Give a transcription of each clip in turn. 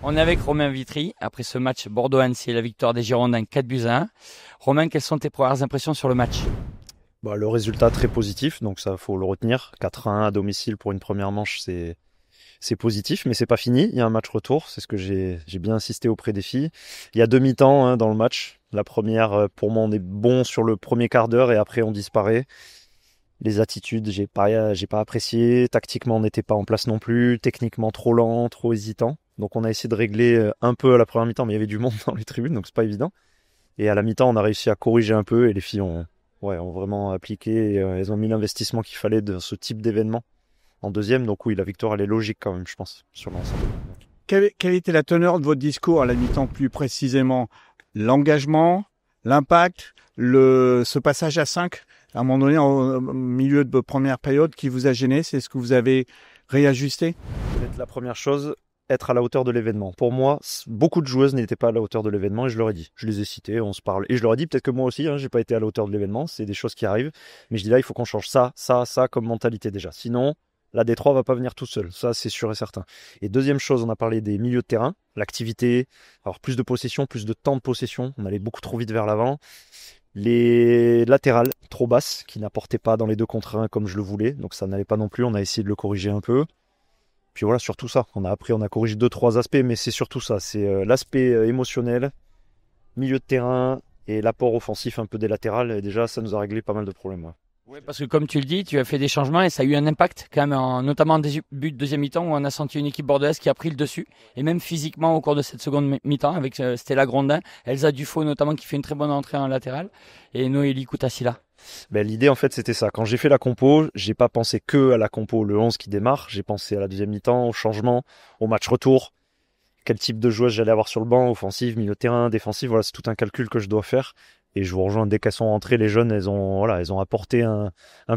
On est avec Romain Vitry après ce match Bordeaux-Annecy et la victoire des Girondins 4-1. Romain, quelles sont tes premières impressions sur le match? Bah, le résultat très positif, donc ça faut le retenir. 4-1 à domicile pour une première manche, c'est positif, mais c'est pas fini. Il y a un match retour, c'est ce que j'ai bien insisté auprès des filles. Il y a demi-temps dans le match. La première, pour moi, on est bon sur le premier quart d'heure et après on disparaît. Les attitudes, j'ai pas apprécié. Tactiquement, on n'était pas en place non plus. Techniquement, trop lent, trop hésitant. Donc on a essayé de régler un peu à la première mi-temps, mais il y avait du monde dans les tribunes, donc c'est pas évident. Et à la mi-temps, on a réussi à corriger un peu et les filles ont vraiment appliqué. Et, elles ont mis l'investissement qu'il fallait de ce type d'événement en deuxième. Donc oui, la victoire, elle est logique quand même, je pense, sur l'ensemble. Quelle était la teneur de votre discours à la mi-temps plus précisément? L'engagement, l'impact, ce passage à 5 à un moment donné au milieu de votre première période qui vous a gêné, c'est ce que vous avez réajusté? Peut-être la première chose, être à la hauteur de l'événement. Pour moi, beaucoup de joueuses n'étaient pas à la hauteur de l'événement et je leur ai dit. Je les ai citées, on se parle. Et je leur ai dit, peut-être que moi aussi, j'ai pas été à la hauteur de l'événement, c'est des choses qui arrivent. Mais je dis là, il faut qu'on change ça comme mentalité déjà. Sinon, la D3 va pas venir tout seul. Ça, c'est sûr et certain. Et deuxième chose, on a parlé des milieux de terrain, l'activité, avoir plus de possession, plus de temps de possession. On allait beaucoup trop vite vers l'avant. Les latérales trop basses qui n'apportaient pas dans les 2 contre 1 comme je le voulais. Donc ça n'allait pas non plus. On a essayé de le corriger un peu. Puis voilà, surtout ça. On a corrigé 2-3 aspects, mais c'est surtout ça. C'est l'aspect émotionnel, milieu de terrain et l'apport offensif un peu des latérales. Et déjà, ça nous a réglé pas mal de problèmes. Ouais. Oui, parce que comme tu le dis, tu as fait des changements et ça a eu un impact quand même, notamment en début de deuxième mi-temps où on a senti une équipe bordelaise qui a pris le dessus. Et même physiquement au cours de cette seconde mi-temps avec Stella Grondin, Elsa Dufaux notamment qui fait une très bonne entrée en latéral et Noélie Koutassila. Ben, l'idée, en fait, c'était ça. Quand j'ai fait la compo, j'ai pas pensé que à la compo, le 11 qui démarre. J'ai pensé à la deuxième mi-temps, au changement, au match retour. Quel type de joueuse j'allais avoir sur le banc, offensive, milieu de terrain, défensif. Voilà, c'est tout un calcul que je dois faire. Et je vous rejoins, dès qu'elles sont rentrées, les jeunes, elles ont apporté un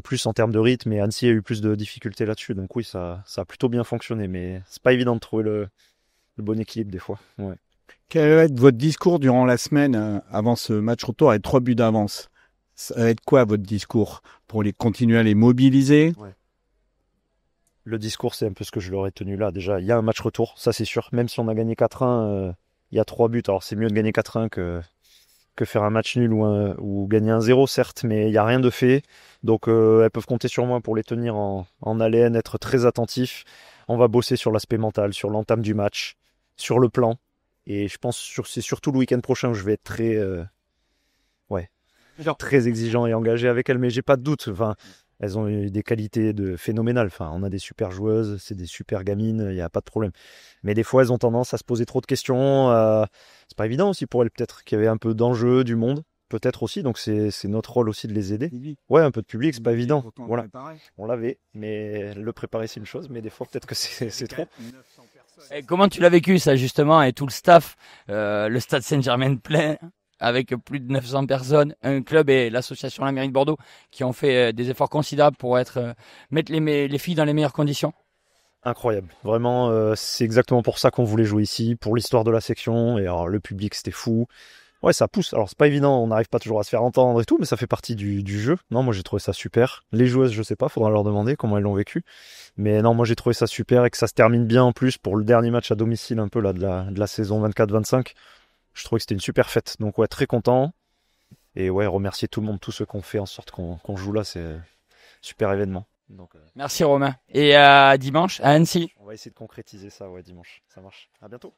plus en termes de rythme et Annecy a eu plus de difficultés là-dessus. Donc oui, ça a plutôt bien fonctionné, mais c'est pas évident de trouver le bon équilibre des fois. Ouais. Quel va être votre discours durant la semaine avant ce match retour avec 3 buts d'avance? Ça va être quoi votre discours pour continuer à les mobiliser? Ouais. Le discours, c'est un peu ce que je leur ai tenu là. Déjà, il y a un match retour, ça c'est sûr. Même si on a gagné 4-1, il y a 3 buts. Alors c'est mieux de gagner 4-1 que faire un match nul ou gagner un 0 certes, mais il n'y a rien de fait. Donc elles peuvent compter sur moi pour les tenir en haleine, être très attentifs. On va bosser sur l'aspect mental, sur l'entame du match, sur le plan. Et je pense que c'est surtout le week-end prochain où je vais être très exigeant et engagé avec elles, mais j'ai pas de doute. Enfin, elles ont eu des qualités phénoménales. Enfin, on a des super joueuses, c'est des super gamines, il n'y a pas de problème. Mais des fois, elles ont tendance à se poser trop de questions. C'est pas évident aussi pour elles, peut-être qu'il y avait un peu d'enjeu, du monde, peut-être aussi. Donc c'est notre rôle aussi de les aider. Ouais, un peu de public, c'est pas évident. Voilà, on l'avait, mais le préparer c'est une chose, mais des fois peut-être que c'est trop. Et comment tu l'as vécu ça justement et tout le staff, le stade Saint-Germain plein avec plus de 900 personnes, un club et l'association La Mairie de Bordeaux qui ont fait des efforts considérables pour mettre les filles dans les meilleures conditions. Incroyable, vraiment, c'est exactement pour ça qu'on voulait jouer ici, pour l'histoire de la section, et alors le public c'était fou. Ouais, ça pousse, alors c'est pas évident, on n'arrive pas toujours à se faire entendre et tout, mais ça fait partie du jeu. Non, moi j'ai trouvé ça super. Les joueuses, je sais pas, faudra leur demander comment elles l'ont vécu. Mais non, moi j'ai trouvé ça super et que ça se termine bien en plus pour le dernier match à domicile un peu là de la saison 24-25. Je trouvais que c'était une super fête, donc ouais, très content. Et ouais, remercier tout le monde, tous ceux qui ont fait en sorte qu'on joue là, c'est un super événement. Donc, Merci Romain. Et à dimanche à Annecy. on va essayer de concrétiser ça, ouais, dimanche. Ça marche. À bientôt.